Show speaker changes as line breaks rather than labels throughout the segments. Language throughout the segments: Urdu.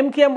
MKM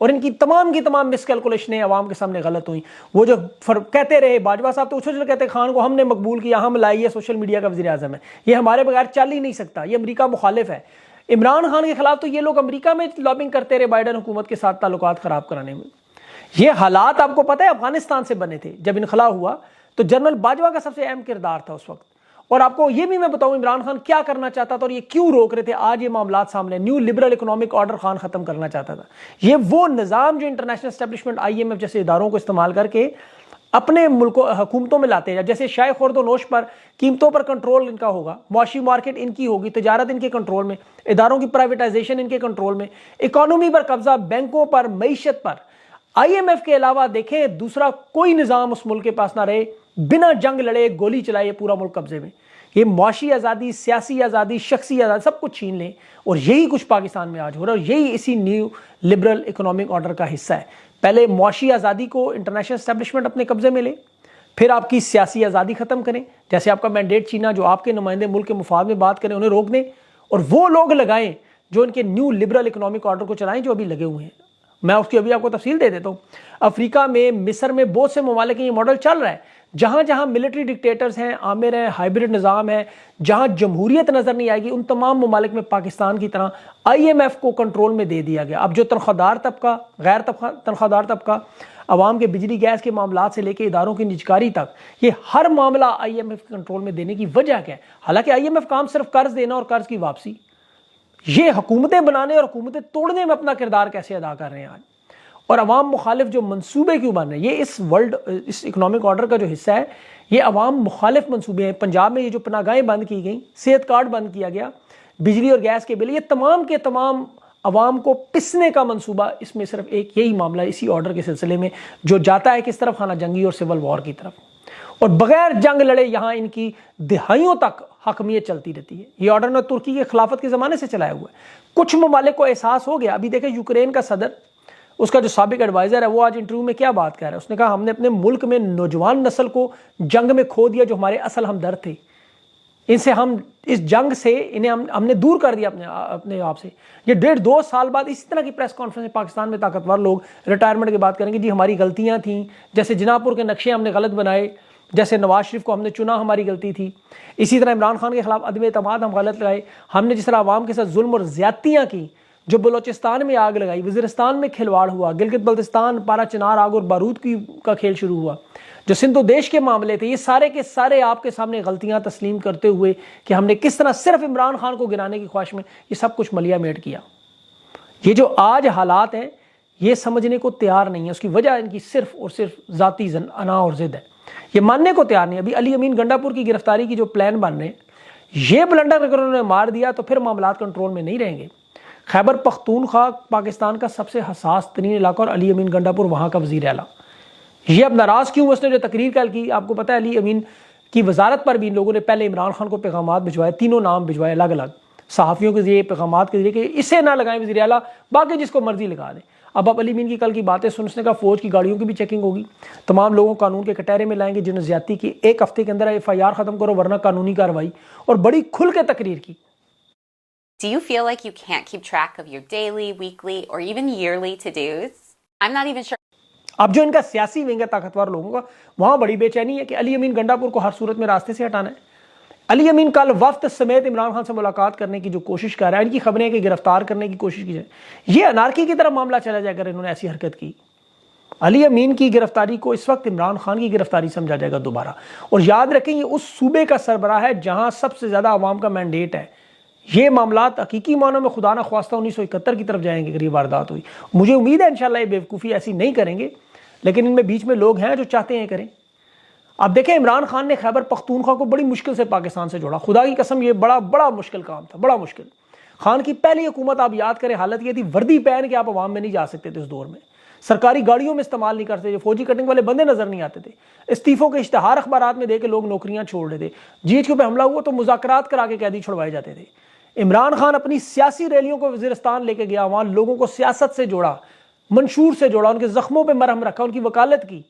اور ان کی تمام مس کیلکولیشنیں عوام کے سامنے غلط ہوئیں. وہ جو کہتے رہے باجوہ صاحب تو اچھل کہتے خان کو ہم نے مقبول کیا, ہم لائیے سوشل میڈیا کا وزیر اعظم ہے, یہ ہمارے بغیر چل ہی نہیں سکتا, یہ امریکہ مخالف ہے. عمران خان کے خلاف تو یہ لوگ امریکہ میں لابنگ کرتے رہے بائیڈن حکومت کے ساتھ تعلقات خراب کرانے میں. یہ حالات آپ کو پتہ ہے افغانستان سے بنے تھے. جب انخلا ہوا تو جنرل باجوہ کا سب سے اہم کردار تھا اس وقت. اور آپ کو یہ بھی میں بتاؤں عمران خان کیا کرنا چاہتا تھا اور یہ کیوں روک رہے تھے. آج یہ معاملات سامنے, neo liberal economic order Khan ختم کرنا چاہتا تھا. یہ وہ نظام جو انٹرنیشنل اسٹیبلشمنٹ IMF جیسے اداروں کو استعمال کر کے اپنے ملکوں حکومتوں میں لاتے ہیں. جیسے شائع خورد و نوش پر قیمتوں پر کنٹرول ان کا ہوگا, معاشی مارکیٹ ان کی ہوگی, تجارت ان کے کنٹرول میں, اداروں کی پرائیویٹائزیشن ان کے کنٹرول میں, اکانومی پر قبضہ, بینکوں پر, معیشت پر. IMF کے علاوہ دیکھیں دوسرا کوئی نظام اس ملک کے پاس نہ رہے, بنا جنگ لڑے گولی چلائے پورا ملک قبضے میں. یہ معاشی آزادی, سیاسی آزادی, شخصی آزادی سب کچھ چھین لیں, اور یہی کچھ پاکستان میں آج ہو رہا ہے, اور یہی اسی نیو لبرل اکنامک آرڈر کا حصہ ہے. پہلے معاشی آزادی کو انٹرنیشنل اسٹیبلشمنٹ اپنے قبضے میں لے, پھر آپ کی سیاسی آزادی ختم کریں, جیسے آپ کا مینڈیٹ چھینا, جو آپ کے نمائندے ملک کے مفاد میں بات کریں انہیں روک دیں, اور وہ لوگ لگائیں جو ان کے نیو لبرل اکنامک آرڈر کو چلائیں جو ابھی لگے ہوئے ہیں. میں اس کی ابھی آپ کو تفصیل دے دیتا ہوں. افریقہ میں, مصر میں, بہت سے ممالک میں یہ ماڈل چل رہا ہے. جہاں جہاں ملٹری ڈکٹیٹرز ہیں, آمر ہیں, ہائبرڈ نظام ہے, جہاں جمہوریت نظر نہیں آئے گی, ان تمام ممالک میں پاکستان کی طرح IMF کو کنٹرول میں دے دیا گیا. اب جو تنخواہدار طبقہ, غیر تنخواہدار طبقہ, عوام کے بجلی گیس کے معاملات سے لے کے اداروں کی نجکاری تک, یہ ہر معاملہ IMF کنٹرول میں دینے کی وجہ کیا ہے؟ حالانکہ IMF کام صرف قرض دینا اور قرض کی واپسی. یہ حکومتیں بنانے اور حکومتیں توڑنے میں اپنا کردار کیسے ادا کر رہے ہیں آج. اور عوام مخالف جو منصوبے کیوں بن رہے ہیں, یہ اس اکنامک آرڈر کا جو حصہ ہے, یہ عوام مخالف منصوبے ہیں. پنجاب میں یہ جو پناہ گاہیں بند کی گئیں, صحت کارڈ بند کیا گیا, بجلی اور گیس کے بل, یہ تمام کے تمام عوام کو پسنے کا منصوبہ. اس میں صرف ایک یہی معاملہ ہے اسی آرڈر کے سلسلے میں, جو جاتا ہے کس طرف, خانہ جنگی اور سول وار کی طرف. اور بغیر جنگ لڑے یہاں ان کی دہائیوں تک حاکمیت چلتی رہتی ہے. یہ آرڈر نے ترکی کے خلافت کے زمانے سے چلایا ہوا ہے. کچھ ممالک کو احساس ہو گیا. ابھی دیکھیں یوکرین کا صدر, اس کا جو سابق ایڈوائزر ہے, وہ آج انٹرویو میں کیا بات کر رہا ہے. اس نے کہا ہم نے اپنے ملک میں نوجوان نسل کو جنگ میں کھو دیا جو ہمارے اصل ہمدرد تھے. ان سے ہم اس جنگ سے انہیں ہم نے دور کر دیا اپنے آپ سے. یہ 1.5-2 سال بعد اسی طرح کی پریس کانفرنس پاکستان میں طاقتور لوگ ریٹائرمنٹ کی بات کریں گے, جی ہماری غلطیاں تھیں, جیسے جناح پور کے نقشے ہم نے غلط بنائے, جیسے نواز شریف کو ہم نے چنا ہماری غلطی تھی. اسی طرح عمران خان کے خلاف عدم اعتماد ہم غلط لگائے, ہم نے جس طرح عوام کے ساتھ ظلم اور زیادتیاں کی, جو بلوچستان میں آگ لگائی, وزیرستان میں کھلواڑ ہوا, گلگت بلتستان پارا چنار آگ اور بارود کا کھیل شروع ہوا, جو سندھ و دیش کے معاملے تھے, یہ سارے کے سارے آپ کے سامنے غلطیاں تسلیم کرتے ہوئے کہ ہم نے کس طرح صرف عمران خان کو گرانے کی خواہش میں یہ سب کچھ ملیا میٹ کیا. یہ جو آج حالات ہیں یہ سمجھنے کو تیار نہیں ہے. اس کی وجہ ان کی صرف اور صرف ذاتی انا اور ضد ہے. یہ ماننے کو تیار نہیں. ابھی علی امین گنڈا پور کی گرفتاری کی جو پلان بن رہے ہیں, یہ بلنڈر اگر انہوں نے مار دیا تو پھر معاملات کنٹرول میں نہیں رہیں گے. خیبر پختونخوا پاکستان کا سب سے حساس ترین علاقہ, اور علی امین گنڈا پور وہاں کا وزیر اعلیٰ. یہ اب ناراض کیوں؟ اس نے جو تقریر کل کی, آپ کو پتہ ہے علی امین کی وزارت پر بھی ان لوگوں نے پہلے عمران خان کو پیغامات بھجوائے, 3 نام بھجوائے الگ الگ صحافیوں کے ذریعے, پیغامات کے ذریعے کہ اسے نہ لگائیں وزیر اعلیٰ, باقی جس کو مرضی لگا دیں. اب آپ علی امین کی کل کی باتیں سننے کا, فوج کی گاڑیوں کی بھی چیکنگ ہوگی, تمام لوگوں کو قانون کے کٹہرے میں لائیں گے جنہوں نے زیادتی کی, 1 ہفتے کے اندر FIR ختم کرو ورنہ قانونی کارروائی, اور بڑی کھل کے تقریر کی.
Do you feel like you can't keep track of your daily, weekly, or even yearly to-dos? I'm not even sure.
اب جو ان کا سیاسی ونگ ہے طاقتور لوگوں کا, وہاں بڑی بے چینی ہے کہ علی امین گنڈا پور کو ہر صورت میں راستے سے ہٹانا ہے. علی امین کل وفد سمیت عمران خان سے ملاقات کرنے کی جو کوشش کر رہا ہے, ان کی خبریں کہ گرفتار کرنے کی کوشش کی جائے, یہ انارکی کی طرح معاملہ چلا جائے اگر انہوں نے ایسی حرکت کی. علی امین کی گرفتاری کو اس وقت عمران خان کی گرفتاری سمجھا جائے گا دوبارہ. اور یاد رکھیں یہ اس صوبے کا سربراہ ہے جہاں سب سے زیادہ عوام کا مینڈیٹ ہے. یہ معاملات حقیقی معنوں میں خدا نہ خواستہ 1971 کی طرف جائیں گے اگر یہ واردات ہوئی. مجھے امید ہے انشاءاللہ یہ بیوقوفی ایسی نہیں کریں گے, لیکن ان میں بیچ میں لوگ ہیں جو چاہتے ہیں کریں. اب دیکھیں عمران خان نے خیبر پختونخوا کو بڑی مشکل سے پاکستان سے جوڑا. خدا کی قسم یہ بڑا مشکل کام تھا, بڑا مشکل. خان کی پہلی حکومت آپ یاد کریں حالت یہ تھی, وردی پہن کے آپ عوام میں نہیں جا سکتے تھے اس دور میں, سرکاری گاڑیوں میں استعمال نہیں کرتے تھے, فوجی کٹنگ والے بندے نظر نہیں آتے تھے, استعفوں کے اشتہار اخبارات میں دے کے لوگ نوکریاں چھوڑ رہے تھے, GHQ پہ حملہ ہوا تو مذاکرات کرا کے قیدی چھڑوائے جاتے تھے. عمران خان اپنی سیاسی ریلیوں کو وزیرستان لے کے گیا, وہاں لوگوں کو سیاست سے جوڑا, منشور سے جوڑا, ان کے زخموں پہ مرہم رکھا, ان کی وکالت کی.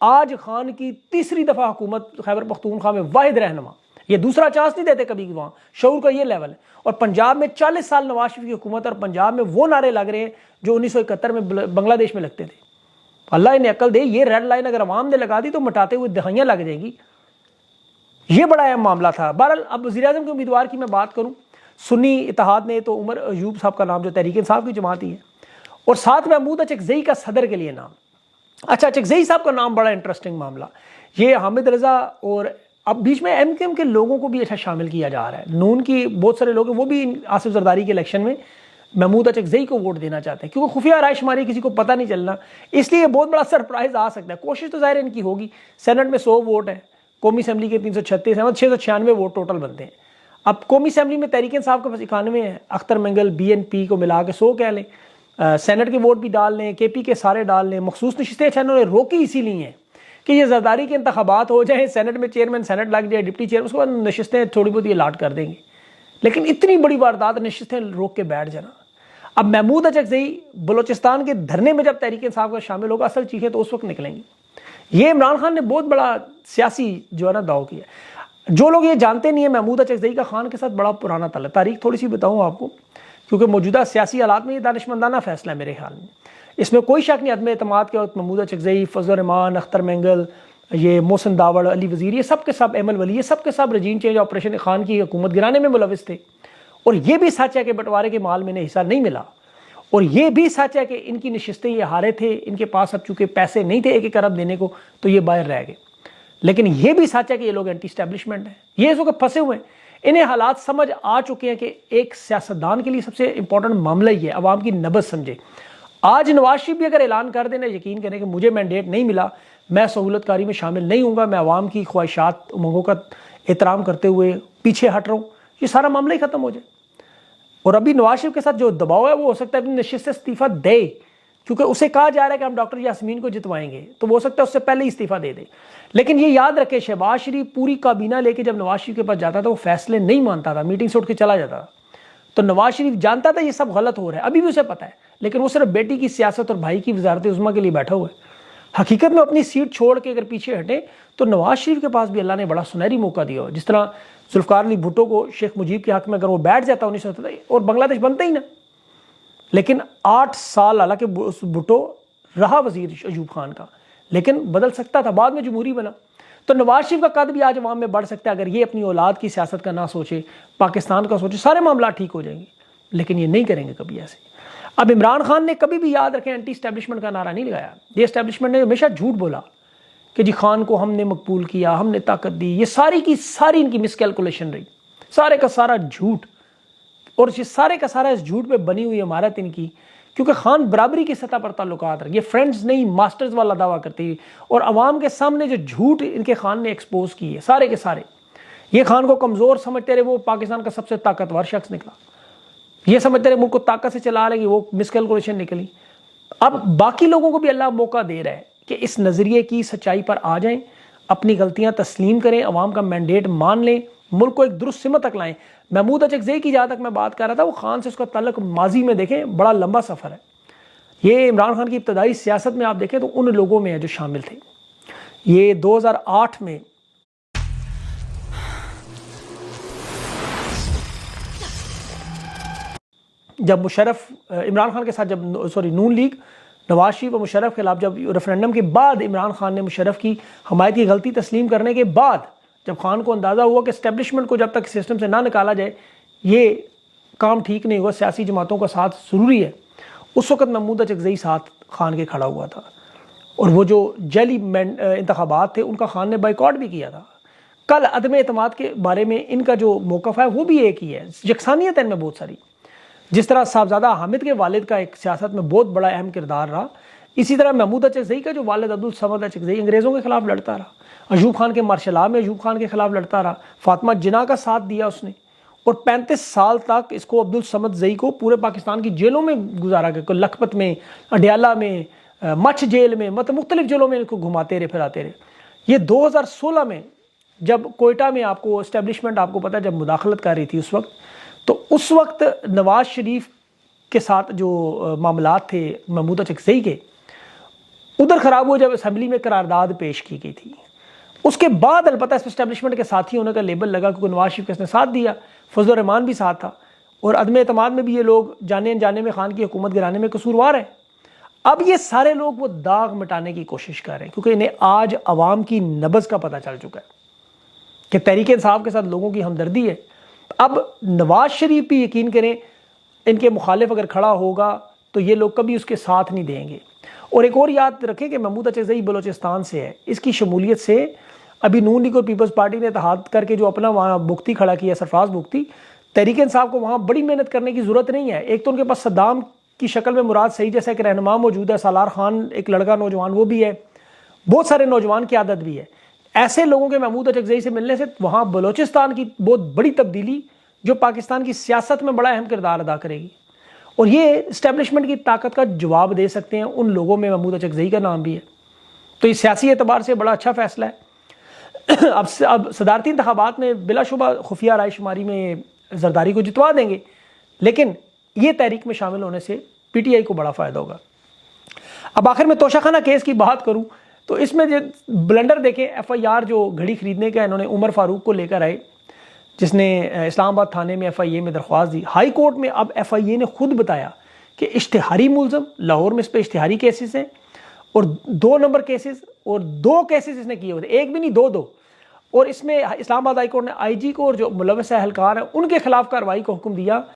آج خان کی تیسری دفعہ حکومت خیبر پختونخوا میں واحد رہنما یہ دوسرا چانس نہیں دیتے کبھی وہاں، شعور کا یہ لیول ہے۔ اور پنجاب میں 40 سال نواز شریف کی حکومت، اور پنجاب میں وہ نعرے لگ رہے ہیں جو 1971 میں بنگلہ دیش میں لگتے تھے۔ اللہ انہیں عقل دے، یہ ریڈ لائن اگر عوام نے لگا دی تو مٹاتے ہوئے دہائیاں لگ جائیں گی۔ یہ بڑا اہم معاملہ تھا۔ بہرحال اب وزیر اعظم کے امیدوار کی میں بات کروں، سنی اتحاد نے تو عمر ایوب صاحب کا نام جو تحریک انصاف کی جماعت ہی ہے، اور ساتھ محمود اچکزئی کا صدر کے لیے نام۔ اچھا، اچکزئی صاحب کا نام بڑا انٹرسٹنگ معاملہ، یہ حامد رضا اور اب بیچ میں ایم کیو ایم کے لوگوں کو بھی اچھا شامل کیا جا رہا ہے۔ نون کی بہت سارے لوگ ہیں، وہ بھی آصف زرداری کے الیکشن میں محمود اچکزئی کو ووٹ دینا چاہتے ہیں، کیونکہ خفیہ رائے شماری کسی کو پتہ نہیں چلنا، اس لیے بہت بڑا سرپرائز آ سکتا ہے۔ کوشش تو ظاہر ان کی ہوگی، سینٹ میں 100 ووٹ ہیں، قومی اسمبلی کے 336 ہیں، 696 ووٹ ٹوٹل بنتے ہیں۔ اب قومی اسمبلی میں تحریک انصاف کے پاس 91 ہیں، اختر منگل بی این پی کو ملا کے 100 کہہ لیں، سینٹ کے ووٹ بھی ڈال لیں، کے پی کے سارے ڈال لیں، مخصوص نشستیں اچھا انہوں نے روکی اسی لیے ہیں کہ یہ زرداری کے انتخابات ہو جائیں، سینٹ میں چیئرمین سینٹ لگ جائے، ڈپٹی چیئر، اس کے بعد نشستیں تھوڑی بہت یہ الاٹ کر دیں گے، لیکن اتنی بڑی واردات نشستیں روک کے بیٹھ جانا۔ اب محمود اچکزئی بلوچستان کے دھرنے میں جب تحریک انصاف کا شامل ہوگا، اصل چیخیں تو اس وقت نکلیں گی۔ یہ عمران خان نے بہت بڑا سیاسی جو ہے نا داؤ کیا۔ جو لوگ یہ جانتے نہیں ہیں، محمود اچکزئی کا خان کے ساتھ بڑا پرانا تعلق، تاریخ تھوڑی سی بتاؤں آپ کو، کیونکہ موجودہ سیاسی حالات میں یہ دانشمندانہ فیصلہ ہے میرے خیال میں۔ اس میں کوئی شک نہیں، عدم اعتماد کے وقت محمود اچکزئی، فضل الرحمان، اختر مینگل، یہ محسن داوڑ، علی وزیر، یہ سب کے سب، ایمل ولی، یہ سب کے سب رجیم چینج آپریشن خان کی حکومت گرانے میں ملوث تھے۔ اور یہ بھی سچ ہے کہ بٹوارے کے مال میں انہیں حصہ نہیں ملا، اور یہ بھی سچ ہے کہ ان کی نشستیں یہ ہارے تھے، ان کے پاس اب چونکہ پیسے نہیں تھے 1 ارب دینے کو تو یہ باہر رہ گئے۔ لیکن یہ بھی سچ ہے کہ یہ لوگ اینٹی اسٹیبلشمنٹ ہیں، یہ اس وقت پھنسے ہوئے ہیں، انہیں حالات سمجھ آ چکے ہیں کہ ایک سیاستدان کے لیے سب سے امپورٹنٹ معاملہ یہ ہے عوام کی نبض سمجھے۔ آج نواز شریف بھی اگر اعلان کر دینا، یقین کریں کہ مجھے مینڈیٹ نہیں ملا، میں سہولت کاری میں شامل نہیں ہوں گا، میں عوام کی خواہشات امنگوں کا احترام کرتے ہوئے پیچھے ہٹ رہا ہوں، یہ سارا معاملہ ہی ختم ہو جائے۔ اور ابھی نواز شریف کے ساتھ جو دباؤ ہے وہ ہو سکتا ہے اپنی نشست سے استعفیٰ دے، کیونکہ اسے کہا جا رہا ہے کہ ہم ڈاکٹر یاسمین کو جتوائیں گے، تو وہ ہو سکتا ہے اس سے پہلے ہی استعفیٰ دے دے۔ لیکن یہ یاد رکھے، شہباز شریف پوری کابینہ لے کے جب نواز شریف کے پاس جاتا تھا وہ فیصلے نہیں مانتا تھا، میٹنگ سے اٹھ کے چلا جاتا تھا، تو نواز شریف جانتا تھا یہ سب غلط ہو رہا ہے، ابھی بھی اسے پتہ ہے، لیکن وہ صرف بیٹی کی سیاست اور بھائی کی وزارت عظمیٰ کے لیے بیٹھا ہوا ہے۔ حقیقت میں اپنی سیٹ چھوڑ کے اگر پیچھے ہٹیں تو نواز شریف کے پاس بھی اللہ نے بڑا سنہری موقع دیا ہو، جس طرح ذوالفقار علی بھٹو کو شیخ مجیب کے حق میں اگر وہ بیٹھ جاتا 1977 اور بنگلہ دیش بنتا ہی نا، لیکن 8 سال حالانکہ بھٹو رہا وزیر ایوب خان کا، لیکن بدل سکتا تھا، بعد میں جمہوری بنا۔ تو نواز شریف کا قد بھی آج عوام میں بڑھ سکتا ہے اگر یہ اپنی اولاد کی سیاست کا نہ سوچے، پاکستان کا سوچے، سارے معاملات ٹھیک ہو جائیں گے، لیکن یہ نہیں کریں گے کبھی ایسے۔ اب عمران خان نے کبھی بھی یاد رکھیں اینٹی اسٹیبلشمنٹ کا نعرہ نہیں لگایا، یہ اسٹیبلشمنٹ نے ہمیشہ جھوٹ بولا کہ جی خان کو ہم نے مقبول کیا، ہم نے طاقت دی، یہ ساری کی ساری ان کی مس کیلکولیشن رہی، سارے کا سارا جھوٹ، اور یہ سارے کا سارا اس جھوٹ پہ بنی ہوئی عمارت ان کی، کیونکہ خان برابری کی سطح پر تعلقات رکھے، یہ فرینڈز نہیں ماسٹرز والا دعویٰ کرتے ہیں، اور عوام کے سامنے جو جھوٹ ان کے خان نے ایکسپوز کی ہے سارے کے سارے، یہ خان کو کمزور سمجھتے رہے، وہ پاکستان کا سب سے طاقتور شخص نکلا، یہ سمجھتے رہے ملک کو طاقت سے چلا لیں گے، وہ مس کیلکولیشن نکلی۔ اب باقی لوگوں کو بھی اللہ موقع دے رہا ہے کہ اس نظریے کی سچائی پر آ جائیں، اپنی غلطیاں تسلیم کریں، عوام کا مینڈیٹ مان لیں، ملک کو ایک درست سمت تک لائیں۔ محمود اچکزئی کی جہاں تک میں بات کر رہا تھا، وہ خان سے اس کا تعلق ماضی میں دیکھیں بڑا لمبا سفر ہے، یہ عمران خان کی ابتدائی سیاست میں آپ دیکھیں تو ان لوگوں میں ہے جو شامل تھے۔ یہ 2008 میں جب مشرف عمران خان کے ساتھ نون لیگ نواز شریف اور مشرف کے خلاف جب ریفرینڈم کے بعد عمران خان نے مشرف کی حمایت کی غلطی تسلیم کرنے کے بعد جب خان کو اندازہ ہوا کہ اسٹیبلشمنٹ کو جب تک سسٹم سے نہ نکالا جائے یہ کام ٹھیک نہیں ہوا، سیاسی جماعتوں کا ساتھ ضروری ہے، اس وقت محمود اچکزئی ساتھ خان کے کھڑا ہوا تھا، اور وہ جو جعلی انتخابات تھے ان کا خان نے بائیکاٹ بھی کیا تھا۔ کل عدم اعتماد کے بارے میں ان کا جو موقف ہے وہ بھی ایک ہی ہے، یکسانیت ہے ان میں بہت ساری، جس طرح صاحبزادہ حامد کے والد کا ایک سیاست میں بہت بڑا اہم کردار رہا، اسی طرح محمود اچکزئی کا جو والد عبدالصمد اچکزئی انگریزوں کے خلاف لڑتا رہا، ایوب خان کے مارشل لاء میں ایوب خان کے خلاف لڑتا رہا، فاطمہ جناح کا ساتھ دیا اس نے، اور 35 سال تک اس کو عبدالصمد زئی کو پورے پاکستان کی جیلوں میں گزارا گیا، لکھپت میں، اڈیالہ میں، مچھ جیل میں، مطلب مختلف جیلوں میں ان کو گھماتے رہے پھراتے رہے۔ یہ 2016 میں جب کوئٹہ میں آپ کو اسٹیبلشمنٹ آپ کو پتہ جب مداخلت کر رہی تھی اس وقت، تو اس وقت نواز شریف کے ساتھ جو معاملات تھے محمود اچکزئی کے ادھر خراب ہوئے جب اسمبلی میں قرارداد پیش کی گئی تھی، اس کے بعد البتہ اس اسٹیبلشمنٹ کے ساتھی ہونے کا لیبل لگا کیونکہ نواز شریف کے اس نے ساتھ دیا، فضل الرحمان بھی ساتھ تھا، اور عدم اعتماد میں بھی یہ لوگ جانے انجانے میں خان کی حکومت گرانے میں قصوروار ہیں۔ اب یہ سارے لوگ وہ داغ مٹانے کی کوشش کر رہے ہیں کیونکہ انہیں آج عوام کی نبض کا پتہ چل چکا ہے کہ تحریک انصاف کے ساتھ لوگوں کی ہمدردی ہے۔ اب نواز شریف بھی یقین کریں ان کے مخالف اگر کھڑا ہوگا تو یہ لوگ کبھی اس کے ساتھ نہیں دیں گے۔ اور ایک اور یاد رکھیں کہ محمود اچکزئی بلوچستان سے ہے، اس کی شمولیت سے ابھی نون لیگ اور پیپلز پارٹی نے اتحاد کر کے جو اپنا وہاں بگٹی کھڑا کیا، سرفراز بگٹی، تحریک انصاف کو وہاں بڑی محنت کرنے کی ضرورت نہیں ہے۔ ایک تو ان کے پاس صدام کی شکل میں مراد صحیح جیسا ایک رہنما موجود ہے، سالار خان ایک لڑکا نوجوان وہ بھی ہے، بہت سارے نوجوان کی عادت بھی ہے۔ ایسے لوگوں کے محمود اچکزئی سے ملنے سے وہاں بلوچستان کی بہت بڑی تبدیلی جو پاکستان کی سیاست میں بڑا اہم کردار ادا کرے گی، اور یہ اسٹیبلشمنٹ کی طاقت کا جواب دے سکتے ہیں ان لوگوں میں محمود اچکزئی کا نام بھی ہے۔ تو یہ سیاسی اعتبار سے بڑا اچھا فیصلہ ہے۔ اب صدارتی انتخابات میں بلا شبہ خفیہ رائے شماری میں زرداری کو جتوا دیں گے، لیکن یہ تحریک میں شامل ہونے سے پی ٹی آئی کو بڑا فائدہ ہوگا۔ اب آخر میں توشہ خانہ کیس کی بات کروں تو اس میں جو بلنڈر دیکھیں، ایف آئی آر جو گھڑی خریدنے کا انہوں نے عمر فاروق کو لے کر آئے جس نے اسلام آباد تھانے میں ایف آئی اے میں درخواست دی، ہائی کورٹ میں اب ایف آئی اے نے خود بتایا کہ اشتہاری ملزم، لاہور میں اس پہ اشتہاری کیسز ہیں اور 2 نمبر کیسز، اور 2 کیسز اس نے کیے ہوئے تھے، ایک بھی نہیں 2 اور اس میں اسلام آباد ہائی کورٹ نے آئی جی کو اور جو ملوث اہلکار ہیں ان کے خلاف کارروائی کا حکم دیا